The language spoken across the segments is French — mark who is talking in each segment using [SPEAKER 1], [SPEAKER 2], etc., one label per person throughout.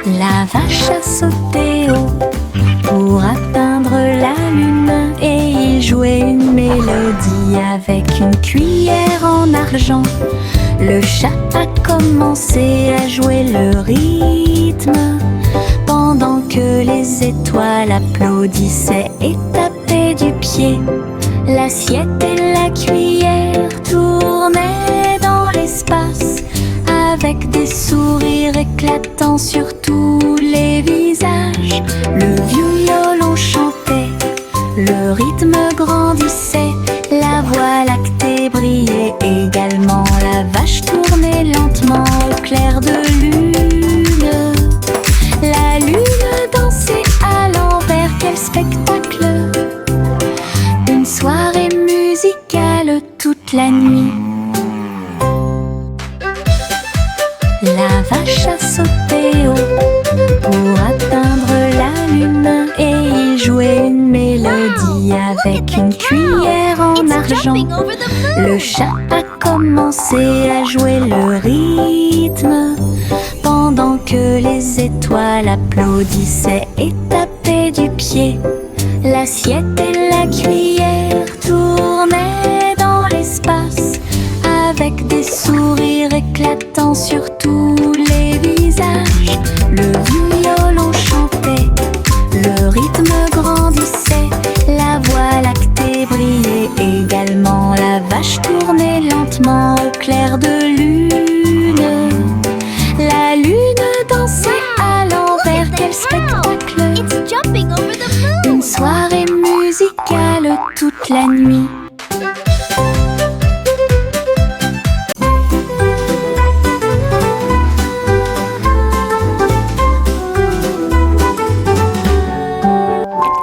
[SPEAKER 1] La vache a sauté haut pour atteindre la lune et il jouait une mélodie avec une cuillère en argent. Le chat a commencé à jouer le rythme pendant que les étoiles applaudissaient et tapaient du pied. L'assiette et la cuillère tournaient dans l'espace avec des sourires éclatants sur tous les visages. Le violon chantait, le rythme grandissait, la voie lactée brillait également. La vache tournait lentement au clair de lune. La lune dansait à l'envers, quel spectacle! Une soirée musicale toute la nuit. La vache a sauté haut pour atteindre la lune et il jouait une mélodie avec une cuillère en argent. Le chat a commencé à jouer le rythme pendant que les étoiles applaudissaient et tapaient du pied. L'assiette et la cuillère tournaient dans l'espace avec des sourires éclatants sur tous les visages. Le violon chantait, le rythme grandissait, la voie lactée brillait également. La vache tournait lentement au clair de lune. La lune dansait à l'envers, quel spectacle! Une soirée musicale toute la nuit.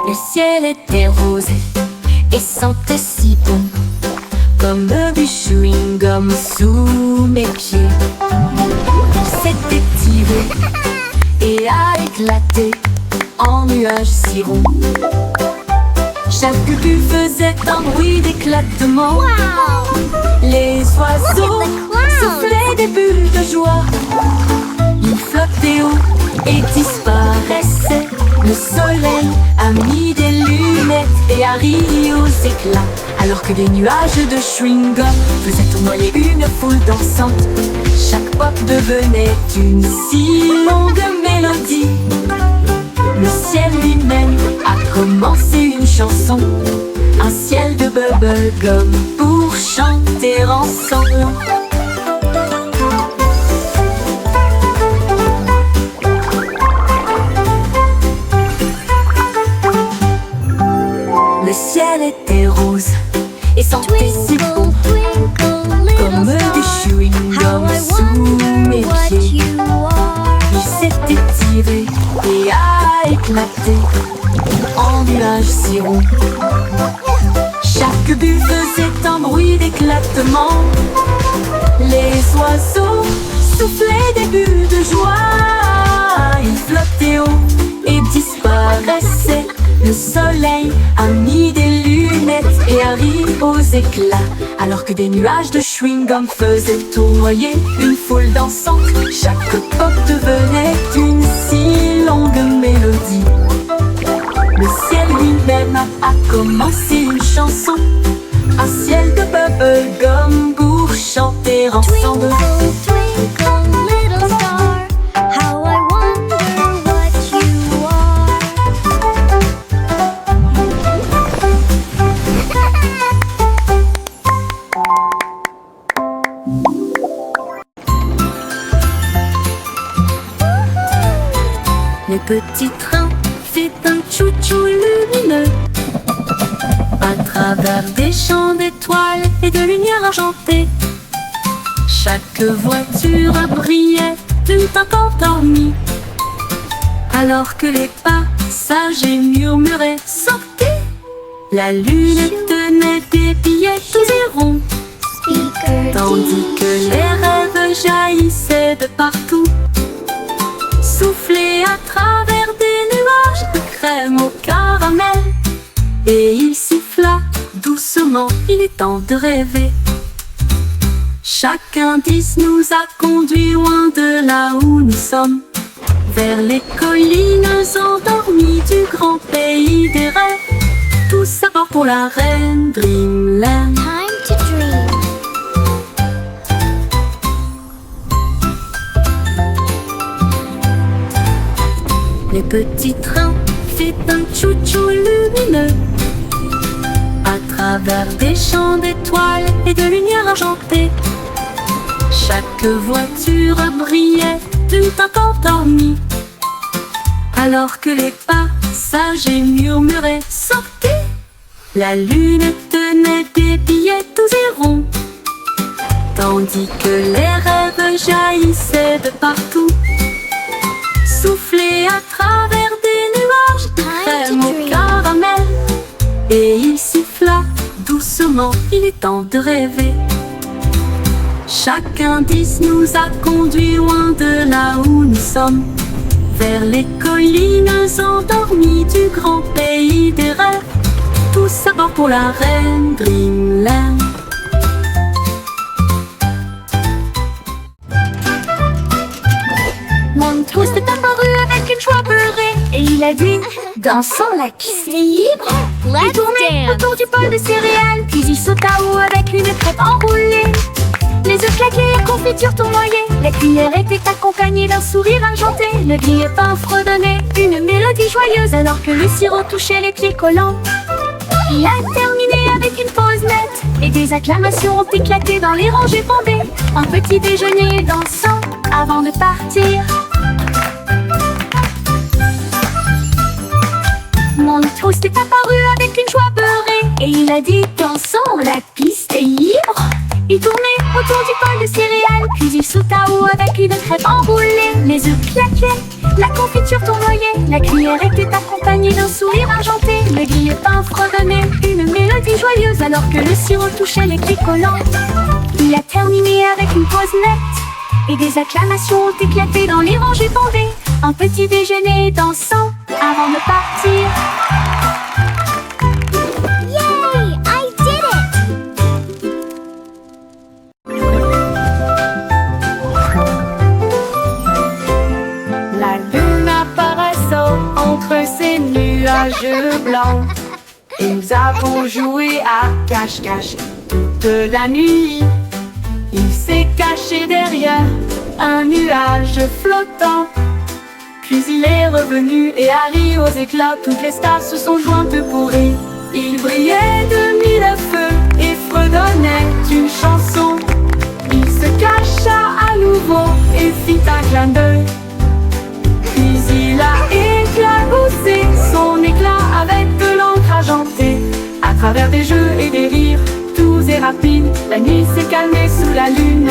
[SPEAKER 2] Le ciel était rose et sentait si bon, comme du chewing-gum sous mes pieds. S'était tiré et a éclaté en nuages si ronds. Chaque bulle faisait un bruit d'éclatement. Les oiseaux soufflaient des bulles de joie. Ils flottaient haut et disparaissaient. Le soleil a mis des lunettes et a ri aux éclats, alors que des nuages de chewing-gum faisaient tournoyer une foule dansante. Chaque pop devenait une si longue mélodie. Le ciel lui-même a commencé une chanson, un ciel de bubblegum pour chanter ensemble. Le ciel était rose et sentait si bon, comme du chewing-gum sous mes pieds. Il s'était tiré et a éclaté en nuages si ronds. Chaque bulle faisait un bruit d'éclatement. Les oiseaux soufflaient des bulles de joie. Ils flottaient haut et disparaissaient. Le soleil a mis des lunettes et a ri aux éclats, alors que des nuages de chewing-gum faisaient tournoyer une foule dansante. Chaque pop devenait une si longue mélodie. Le ciel lui-même a commencé une chanson, un ciel de bubblegum pour chanter ensemble. Le petit train fait un chou-chou lumineux à travers des champs d'étoiles et de lumière argentée. Chaque voiture brillait d'une teinte endormie, alors que les passagers murmuraient « Sortez !» La lune tenait des billets tous et ronds, tandis que les rêves jaillissaient de partout, soufflés à travers des nuages de crème au caramel. Et il siffla doucement, il est temps de rêver. Chaque indice nous a conduits loin de là où nous sommes, vers les collines endormies du grand pays des rêves. Tout ça part pour la reine Dreamland.
[SPEAKER 3] Time to dream.
[SPEAKER 2] Les petits trains fait un tchou-tchou lumineux à travers des champs d'étoiles et de lumière argentée. Chaque voiture brillait d'une teinte endormie, alors que les passagers murmuraient « Sortez !» La lune tenait des billets doux et ronds, tandis que les rêves jaillissaient de partout, soufflés à travers des nuages de crème au caramel. Et il siffla doucement, il est temps de rêver. Chaque indice nous a conduits loin de là où nous sommes, vers les collines endormies du grand pays des rêves. Tout ça part pour la reine Dreamland. Montrose est apparu avec une joie beurrée et il a dit « Dansons, la piste est libre !» Il
[SPEAKER 3] Let's
[SPEAKER 2] tournait
[SPEAKER 3] dance.
[SPEAKER 2] autour du bol de céréales, puis il sauta haut avec une crêpe enroulée. Les œufs claqués, la confiture tournoyée, la cuillère était accompagnée d'un sourire argenté. Le grille-pain fredonnait une mélodie joyeuse alors que le sirop touchait les pieds collants. Il a terminé avec une pause nette et des acclamations ont éclaté dans les rangées bondées. Un petit déjeuner dansant avant de partir. Montrose est apparu avec une joie beurrée et il a dit « Dansons, la piste est libre !» Il tournait autour du bol de céréales, puis il sauta haut avec une crêpe enroulée. Les œufs claquaient, la confiture tournoyait, la cuillère était accompagnée d'un sourire argenté. Le grille-pain fredonnait une mélodie joyeuse alors que le sirop touchait les pieds collants. Il a terminé avec une pause nette et des acclamations ont éclaté dans les rangées bondées. Un petit déjeuner dansant avant de partir.
[SPEAKER 3] Yay! I did it!
[SPEAKER 2] La lune apparaissant entre ces nuages blancs, et nous avons joué à cache-cache toute la nuit. Il s'est caché derrière un nuage flottant, puis il est revenu et Harry aux éclats. Toutes les stars se sont jointes pour rire. Il brillait de mille feux et fredonnait une chanson. Il se cacha à nouveau et fit un clin d'œil. Puis il a éclaboussé son éclat avec de l'encre argentée. À travers des jeux et des rires, doux et rapides, la nuit s'est calmée sous la lune.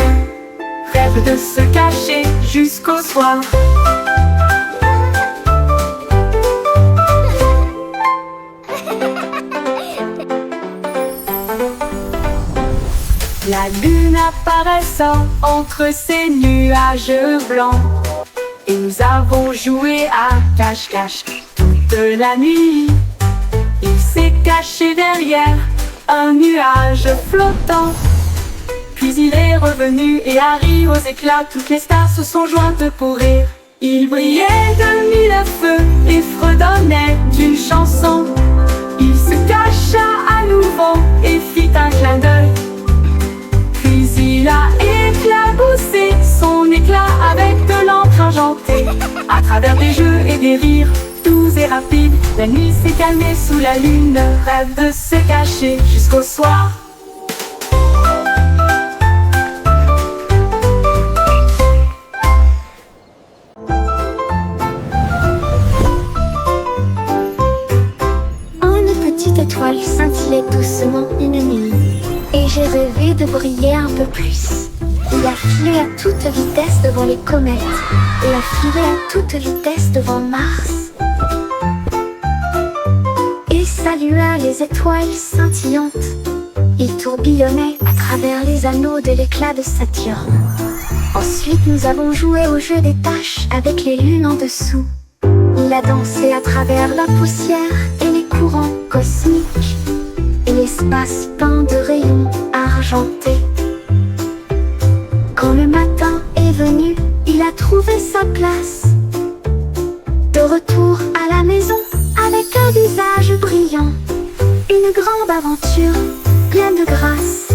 [SPEAKER 2] Rêve de se cacher jusqu'au soir. La lune apparaissant entre ces nuages blancs, et nous avons joué à cache-cache toute la nuit. Il s'est caché derrière un nuage flottant, puis il est revenu et Harry aux éclats. Toutes les stars se sont jointes pour rire. Il brillait de mille feux et fredonnait d'une chanson. Il se cacha à nouveau et fit un clin d'œil. Puis il a éclaboussé son éclat avec de l'encre argentée. À travers des jeux et des rires, doux et rapides, la nuit s'est calmée sous la lune. Rêve de se cacher jusqu'au soir.
[SPEAKER 1] Une petite étoile scintillait doucement une nuit, et j'ai rêvé de briller un peu plus. Il a filé à toute vitesse devant les comètes, et a filé à toute vitesse devant Mars, et salua les étoiles scintillantes. Il tourbillonnait à travers les anneaux de l'éclat de Saturne. Ensuite nous avons joué au jeu des taches avec les lunes en dessous. Il a dansé à travers la poussière et les courants cosmiques, et l'espace peint de rayons argentés. Quand le matin est venu, il a trouvé sa place
[SPEAKER 3] retour à la maison avec un visage brillant. Une grande aventure pleine de grâce.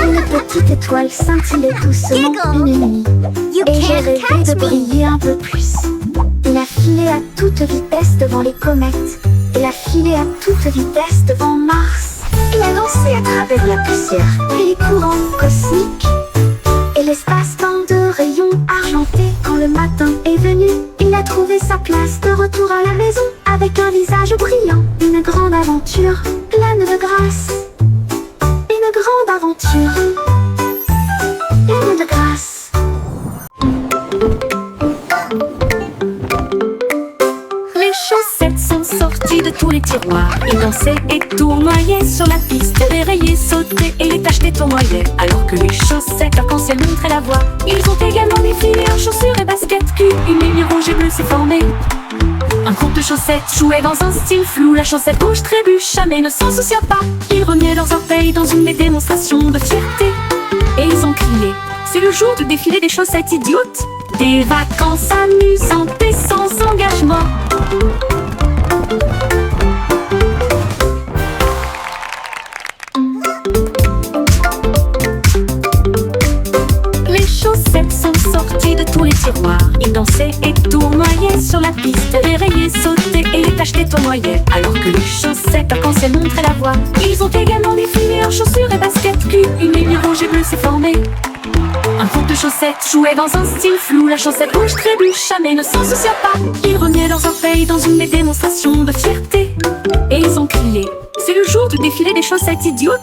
[SPEAKER 3] Une petite étoile scintillait doucement une nuit. Et j'ai rêvé de briller un peu plus. Il a filé à toute vitesse devant les comètes. Il a filé à toute vitesse devant Mars. Il a lancé à travers la poussière et les courants cosmiques et l'espace-temps de rayons argentés. Quand le matin est venu, il a trouvé sa place de retour à la maison avec un visage brillant. Une grande aventure pleine de grâce. Une grande aventure pleine de grâce.
[SPEAKER 2] Les chaussettes sont sorties de tous les tiroirs. Ils dansaient et tournoyaient sur la piste. Les rayés sautaient et les taches les tournoyaient. Alors que les chaussettes arc-en-ciel montraient la voie. Ils ont également défilé en chaussures et baskets cues. Une ligne rouge et bleue s'est formée. Un groupe de chaussettes jouait dans un style flou. La chaussette rouge trébucha mais ne s'en soucia pas. Ils remuaient leurs orteils dans une démonstration de fierté. Et ils ont crié: c'est le jour du défilé des chaussettes idiotes. Des vacances amusantes et sans engagement. Les chaussettes sont sorties de tous les tiroirs. Ils dansaient et tournoyaient sur la piste. Les rayés sautaient et les taches les tournoyaient. Alors que les chaussettes arc-en-ciel montraient la voie. Ils ont également défilé en chaussures et baskets cues. Une ligne rouge et bleue s'est formée. Un groupe de chaussettes jouait dans un style flou. La chaussette rouge trébucha mais ne s'en soucia pas. Ils remuaient leurs orteils dans une démonstration de fierté. Et ils ont crié: c'est le jour du défilé des chaussettes idiotes.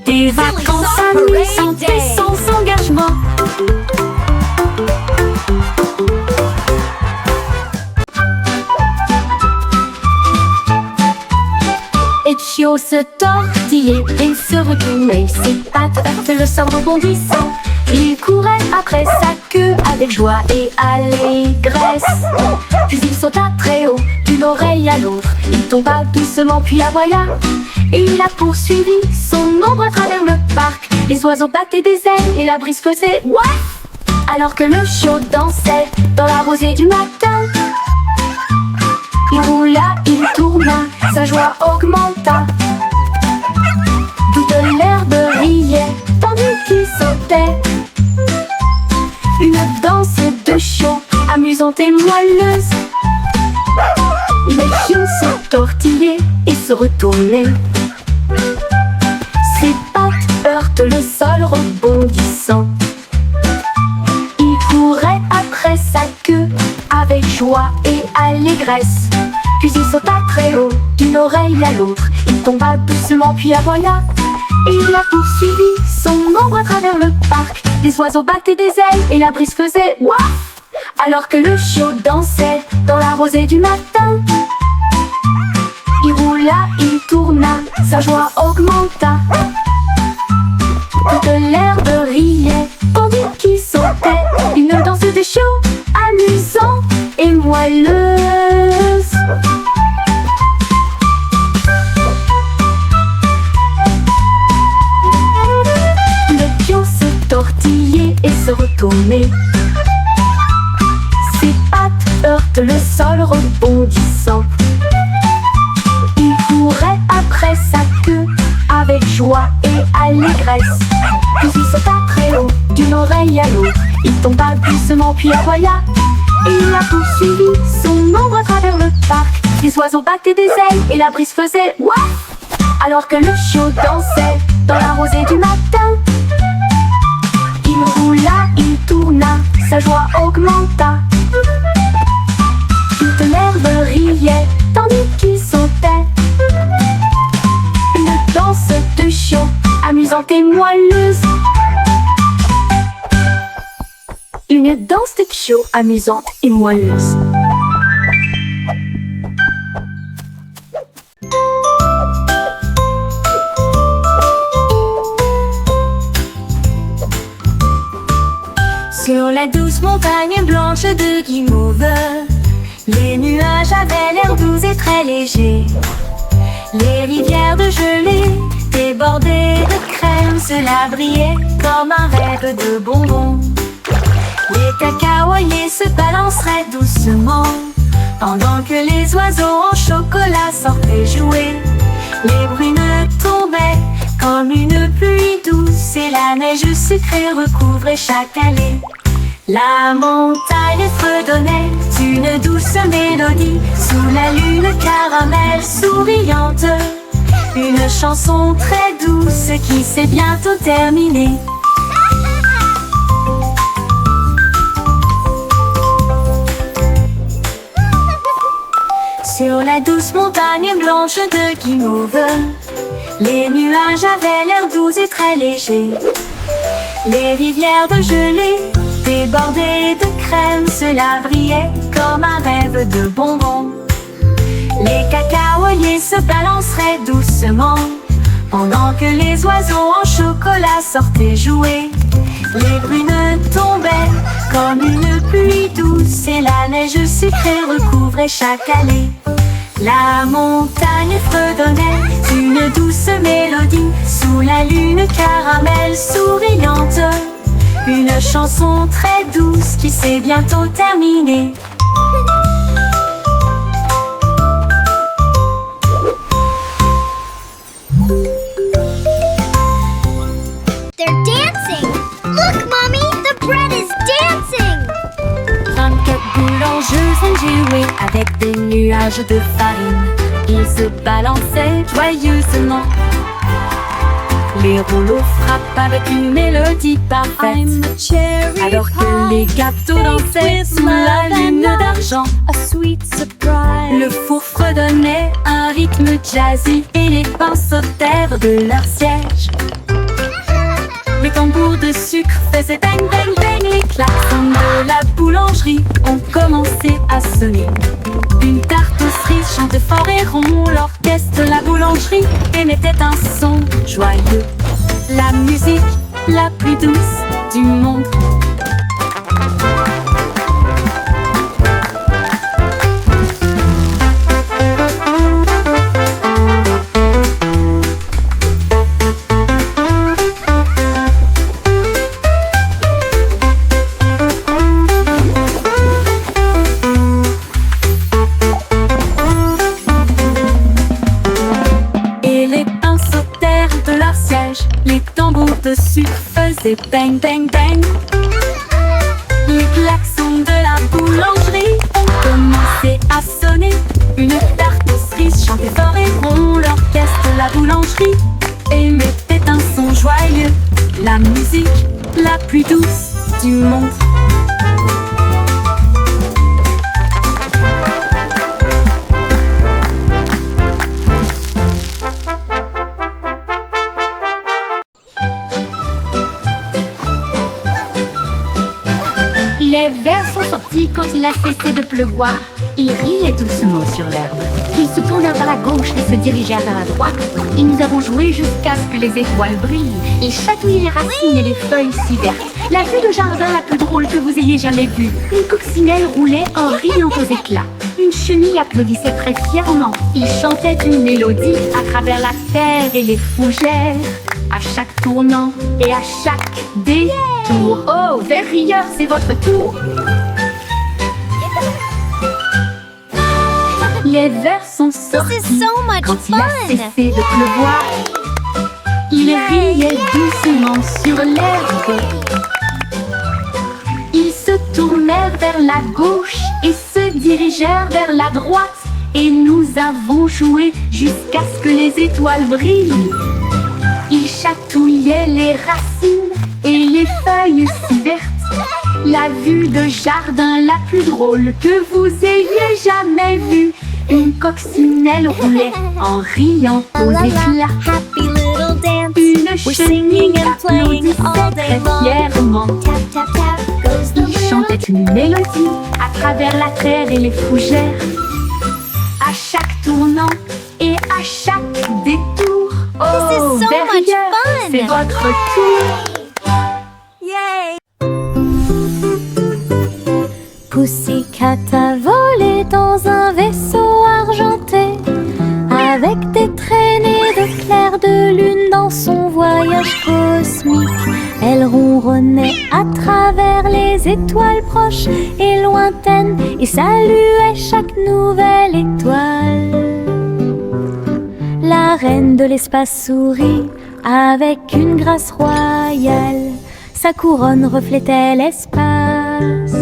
[SPEAKER 2] Des vacances amusantes et sans engagement. Etchio se tortillait et se retournait. Ses pattes heurtaient le sol rebondissant. Il courait après sa queue avec joie et allégresse. Puis il sauta très haut d'une oreille à l'autre. Il tomba doucement puis aboya. Et il a poursuivi son ombre à travers le parc. Les oiseaux battaient des ailes et la brise faisait ouaf. Alors que le chiot dansait dans la rosée du matin. Il roula, il tourna, sa joie augmenta. Toute l'herbe riait tandis qu'il sautait. Une danse de chiot amusante et moelleuse. Les chiots se tortillaient et se retournaient. Ses pattes heurtent le sol rebondissant. Il courait après sa queue avec joie et allégresse. Puis il sauta très haut d'une oreille à l'autre. Il tomba doucement puis aboya. Et il a poursuivi son ombre à travers le parc. Les oiseaux battaient des ailes et la brise faisait ouaf. Alors que le chiot dansait dans la rosée du matin. Il roula, il tourna, sa joie augmenta. Toute l'herbe riait tandis qu'il sautait. Une danse de chiot amusante et moelleuse. Le chiot se tortillait et se retournait. Ses pattes heurtent le sol rebondissant. Il courait après sa queue avec joie et allégresse. Puis il sauta très haut d'une oreille à l'autre. Il tomba doucement puis aboya. Et il a poursuivi son ombre à travers le parc. Les oiseaux battaient des ailes et la brise faisait ouaf. Alors que le chiot dansait dans la rosée du matin. Il roula, il tourna, sa joie augmenta. Toute l'herbe riait tandis qu'il sautait. Une danse de chiot amusante et moelleuse. Une danse de chiot amusante et moelleuse. Sur la douce montagne blanche de guimauve, les nuages avaient l'air doux et très légers. Les rivières de gelée débordées de crème, cela brillait comme un rêve de bonbons. Les cacaoyers se balanceraient doucement pendant que les oiseaux en chocolat sortaient jouer. Les brunes tombaient comme une pluie douce et la neige sucrée recouvrait chaque allée. La montagne fredonnait une douce mélodie sous la lune caramel souriante. Une chanson très douce qui s'est bientôt terminée. Sur la douce montagne blanche de Guimauve, les nuages avaient l'air doux et très légers. Les rivières de gelée débordées de crème, cela brillait comme un rêve de bonbons. Les cacaoyers se balanceraient doucement pendant que les oiseaux en chocolat sortaient jouer. Les brunes tombaient comme une pluie douce et la neige sucrée recouvrait chaque allée. La montagne fredonnait une douce mélodie sous la lune caramel souriante. Une chanson très douce qui s'est bientôt terminée.
[SPEAKER 3] They're dancing! Look, Mommy! The bread is dancing!
[SPEAKER 2] 24 boulangeuses ont joué avec des nuages de farine. Ils se balançaient joyeusement. Les rouleaux frappent avec une mélodie parfaite, alors que les gâteaux dansaient sous la lune d'argent. Le four fredonnait un rythme jazzy et les pains sautèrent de leur siège. Les tambours de sucre faisaient bang bang bang. Les klaxons de la boulangerie ont commencé à sonner. Une tarte aux cerises chantait fort et rond. L'orchestre de la boulangerie émettait un son joyeux. La musique la plus douce du monde. Les tambours de sucre faisaient bang bang bang. Les klaxons de la boulangerie ont commencé à sonner. Une tarte aux cerises chantait fort et rond. L'orchestre de la boulangerie émettait un son joyeux. La musique la plus douce du monde.
[SPEAKER 4] Les vers sont sortis quand il a cessé de pleuvoir. Ils riaient doucement sur l'herbe. Ils se tournèrent vers la gauche et se dirigèrent vers la droite. Et nous avons joué jusqu'à ce que les étoiles brillent. Ils chatouillaient les racines et les feuilles si vertes. La vue de jardin la plus drôle que vous ayez jamais vue. Une coccinelle roulait en riant aux éclats. Une chenille applaudissait très fièrement. Ils chantaient une mélodie à travers la terre et les fougères. À chaque tournant et à chaque détour. Oh, vers rieur, c'est votre tour. Les vers sont sortis quand il a cessé de pleuvoir. Ils riaient doucement sur l'herbe. Ils se tournèrent vers la gauche et se dirigèrent vers la droite. Et nous avons joué jusqu'à ce que les étoiles brillent. Ils chatouillaient les racines et les feuilles si vertes. La vue de jardin la plus drôle que vous ayez jamais vue. Une coccinelle roulait en riant aux éclats. Une chenille applaudissait très fièrement. Ils chantaient une mélodie à travers la terre et les fougères. À chaque tournant et à chaque détour. Oh, derrière, c'est votre tour.
[SPEAKER 1] Pussycat a volé dans un vaisseau argenté, avec des traînées de clair de lune dans son voyage cosmique. Elle ronronnait à travers les étoiles proches et lointaines et saluait chaque nouvelle étoile. La reine de l'espace sourit avec une grâce royale. Sa couronne reflétait l'espace.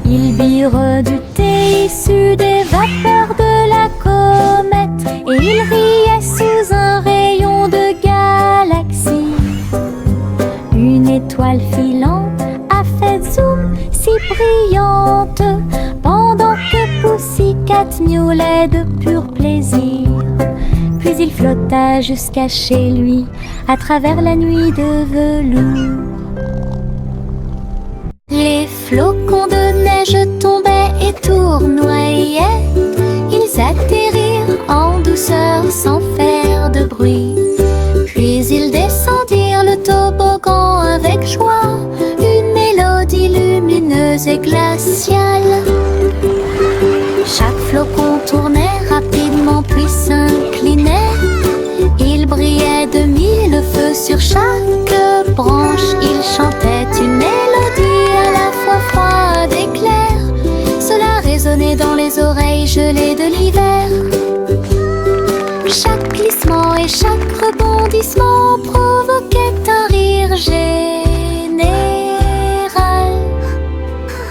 [SPEAKER 1] Ils birent du thé issu des vapeurs de la comète et ils riaient sous un rayon de galaxie. Une étoile filante a fait zoom si brillante pendant que Pussycat miaulait de pur plaisir. Puis il flotta jusqu'à chez lui à travers la nuit de velours. Les flocons de neige tombaient et tournoyaient. Ils atterrirent en douceur sans faire de bruit. Puis ils descendirent le toboggan avec joie, une mélodie lumineuse et glaciale. Chaque flocon tournait rapidement puis s'inclinait. Il brillait de mille feux sur chaque branche. Il chantait une mélodie à la fois froide et claire. Cela résonnait dans les oreilles gelées de l'hiver. Chaque glissement et chaque rebondissement provoquait un rire général.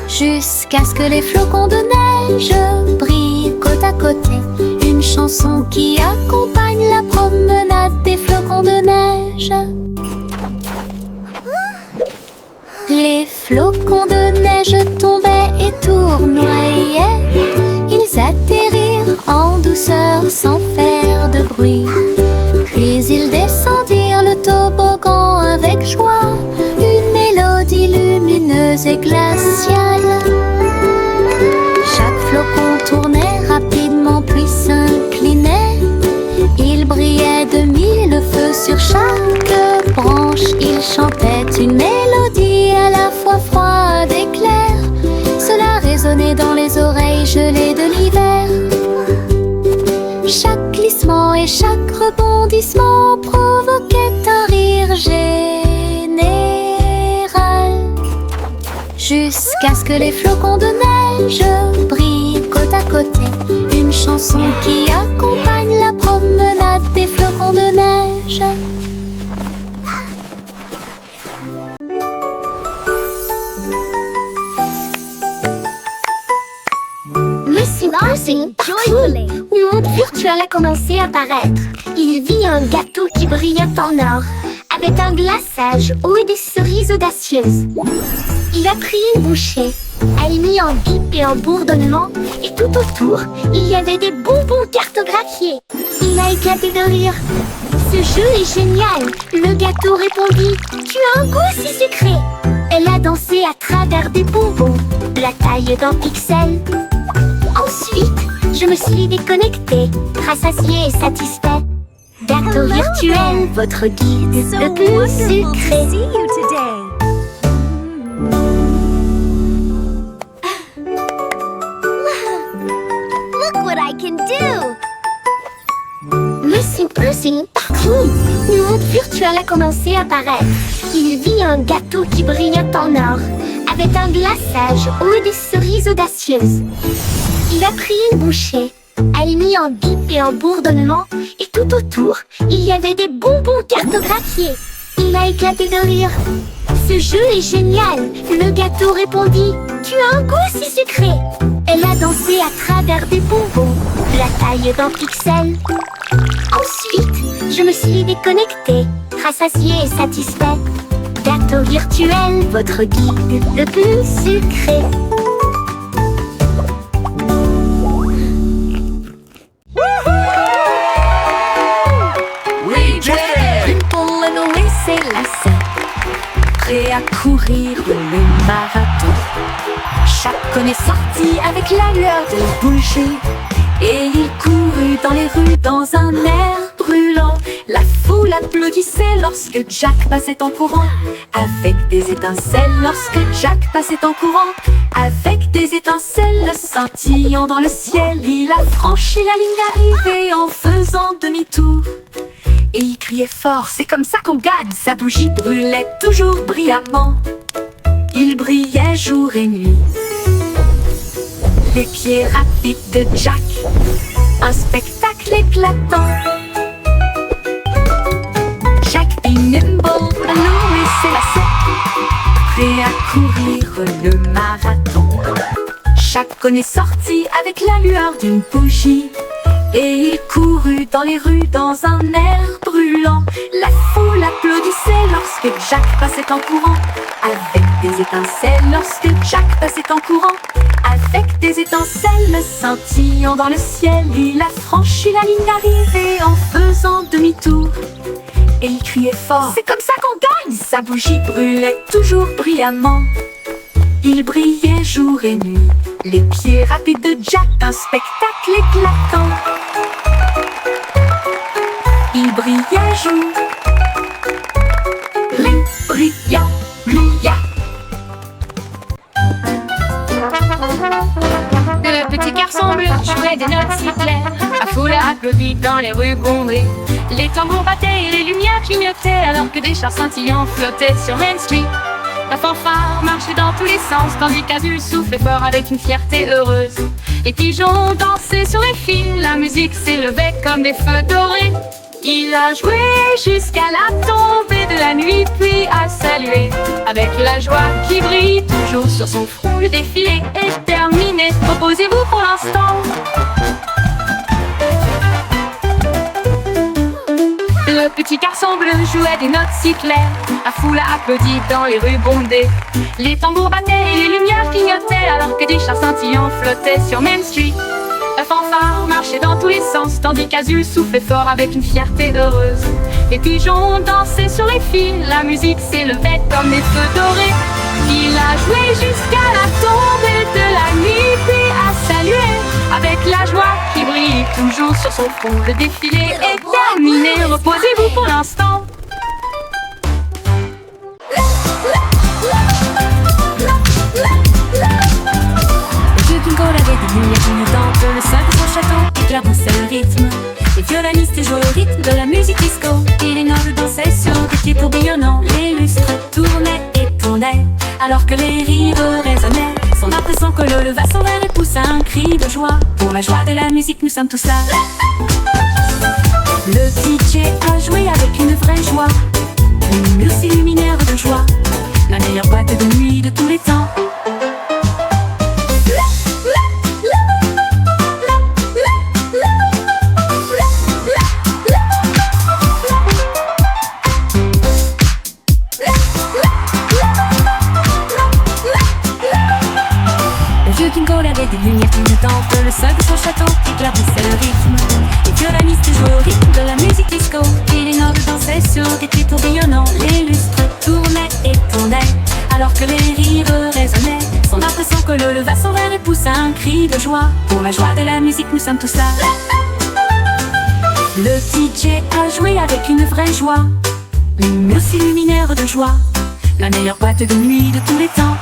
[SPEAKER 1] Jusqu'à ce que les flocons de neige brillent côte à côté. Une chanson qui accompagne la promenade des flocons de neige. Les flocons de neige tombaient et tournoyaient. Ils atterrirent en douceur sans faire de bruit. Puis ils descendirent le toboggan avec joie, une mélodie lumineuse et glaciale. Chaque flocon tournait rapidement puis s'inclinait. Il brillait de mille feux sur chaque branche. Il chantait une mélodie à la fois froide et claire. Cela résonnait dans les oreilles gelées de l'hiver. Chaque glissement et chaque rebondissement provoquait un rire général. Jusqu'à ce que les flocons de neige brillent côte à côté. Une chanson qui accompagne la promenade des flocons de neige.
[SPEAKER 3] Monsieur Pussy, le monde virtuel a commencé à apparaître. Il vit un gâteau qui brillait en or, avec un glaçage haut et des cerises audacieuses. Il a pris une bouchée, elle mit en bip et en bourdonnement, et tout autour, il y avait des bonbons cartographiés. Il a éclaté de rire. Ce jeu est génial, le gâteau répondit. Tu as un goût si sucré. Elle a dansé à travers des bonbons, la taille d'un pixel. Ensuite, je me suis déconnectée, rassasiée et satisfait. Gâteau virtuel, votre guide le plus sucré.
[SPEAKER 1] Look what I can do!
[SPEAKER 3] Monsieur Pussy, le monde virtuel a commencé à apparaître. Il vit un gâteau qui brillait en or, avec un glaçage haut et des cerises audacieuses. Il a pris une bouchée, elle mit en bip et en bourdonnement, et tout autour, il y avait des bonbons cartographiés. Il a éclaté de rire. Ce jeu est génial, le gâteau répondit. Tu as un goût si sucré. Elle a dansé à travers des bonbons, la taille d'un pixel. Ensuite, je me suis déconnectée, rassasiée et satisfait. Gâteau virtuel, votre guide le plus sucré.
[SPEAKER 2] Prêt à courir le marathon. Chacun est sorti avec la lueur de la bougie, et il courut dans les rues dans un air brûlant. La foule applaudissait lorsque Jack passait en courant, avec des étincelles lorsque Jack passait en courant, avec des étincelles scintillant dans le ciel, il a franchi la ligne d'arrivée en faisant demi-tour. Et il criait fort, c'est comme ça qu'on gagne. Sa bougie brûlait toujours brillamment. Il brillait jour et nuit. Les pieds rapides de Jack, un spectacle éclatant. Jack est nimble, Louis s'élassait, prêt à courir le marathon. Jack est sorti avec la lueur d'une bougie, et il courut dans les rues dans un air brûlant. La foule applaudissait lorsque Jack passait en courant, avec des étincelles lorsque Jack passait en courant. Avec des étincelles scintillant dans le ciel, il a franchi la ligne d'arrivée en faisant demi-tour. Et il criait fort, c'est comme ça qu'on gagne. Sa bougie brûlait toujours brillamment. Il brillait jour et nuit, les pieds rapides de Jack, un spectacle éclatant. Il brillait jour, brillant, brillant.
[SPEAKER 4] Le petit garçon bleu jouait des notes si claires, la foule applaudit dans les rues bondées. Les tambours battaient et les lumières clignotaient, alors que des chars scintillants flottaient sur Main Street. La fanfare marchait dans tous les sens, tandis qu'Azul soufflait fort avec une fierté heureuse. Les pigeons dansaient sur les fils, la musique s'élevait comme des feux dorés. Il a joué jusqu'à la tombée de la nuit, puis a salué avec la joie qui brille toujours sur son front. Le défilé est terminé, reposez-vous pour l'instant. Le petit garçon bleu jouait des notes si claires, la foule a applaudi dans les rues bondées. Les tambours battaient et les lumières clignotaient, alors que des chars scintillants flottaient sur Main Street. La fanfare marchait dans tous les sens, tandis qu'Azul soufflait fort avec une fierté heureuse. Les pigeons dansaient sur les fils, la musique s'élevait comme des feux dorés. Il a joué jusqu'à la tombée de la nuit, puis a salué avec la joie qui brille toujours sur son front. Le défilé est terminé, reposez-vous pour l'instant.
[SPEAKER 1] Bingo avait des lumières clignotantes, le sein de son château éclaboussait le rythme. Les violonistes jouaient au rythme de la musique disco, et les nobles dansaient sur des pieds tourbillonnants. Les lustres tournaient et tournaient, alors que les rires résonnaient. Son impression que le leva son verre et poussa un cri de joie. Pour la joie de la musique, nous sommes tous là. Le DJ a joué avec une vraie joie, une muse luminaire de joie, la meilleure boîte de nuit de tous les temps. Avait des lumières clignotantes, le sol de son château éclaboussait le rythme. Les violonistes jouaient au rythme de la musique disco, et les nobles dansaient sur des pieds tourbillonnants. Les lustres tournaient et tournaient, alors que les rires résonnaient. Son impression que le leva son verre et poussa un cri de joie. Pour la joie de la musique, nous sommes tous là. Le DJ a joué avec une vraie joie, une muse luminaire de joie, la meilleure boîte de nuit de tous les temps.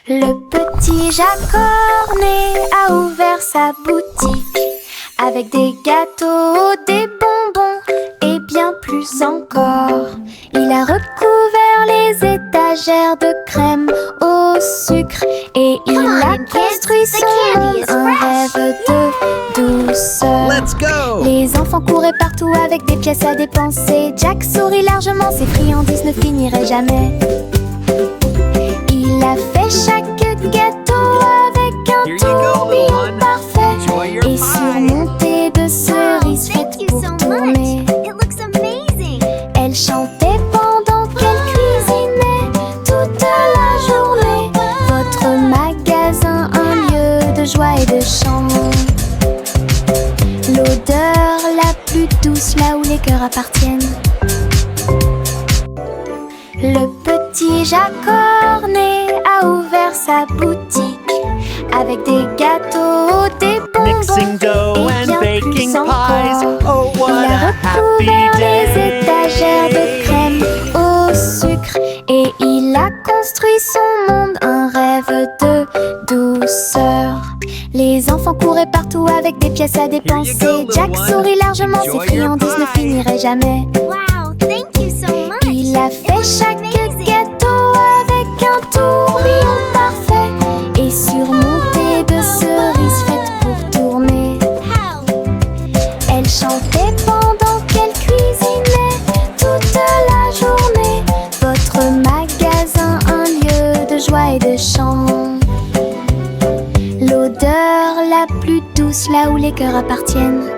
[SPEAKER 3] Le petit Jacques Cornet a ouvert sa boutique avec des gâteaux, des bonbons et bien plus encore. Il a recouvert les étagères de crème au sucre et il a construit son monde, un rêve de douceur.
[SPEAKER 5] Let's go!
[SPEAKER 3] Les enfants couraient partout avec des pièces à dépenser. Jack sourit largement, ses friandises ne finiraient jamais. Il a fait chaque gâteau avec un tourbillon parfait et surmonté de cerises faites pour tourner. Elle chantait pendant qu'elle cuisinait toute la journée. Votre magasin, un lieu de joie et de chant. L'odeur la plus douce là où les cœurs appartiennent. Le petit Jacques Cornet a ouvert sa boutique avec des gâteaux, des bonbons
[SPEAKER 5] Mixing dough
[SPEAKER 3] et
[SPEAKER 5] and
[SPEAKER 3] bien ouvert les étagères de crème au sucre et il a construit son monde, un rêve de douceur. Les enfants couraient partout avec des pièces à dépenser. Jack sourit largement, ses friandises ne finiraient jamais.
[SPEAKER 5] Wow, thank you so much.
[SPEAKER 3] Il a fait chaque gâteau avec un tourbillon parfait et surmonté de cerises faites pour tourner. Elle chantait pendant qu'elle cuisinait toute la journée. Votre magasin, un lieu de joie et de chant. L'odeur la plus douce là où les cœurs appartiennent.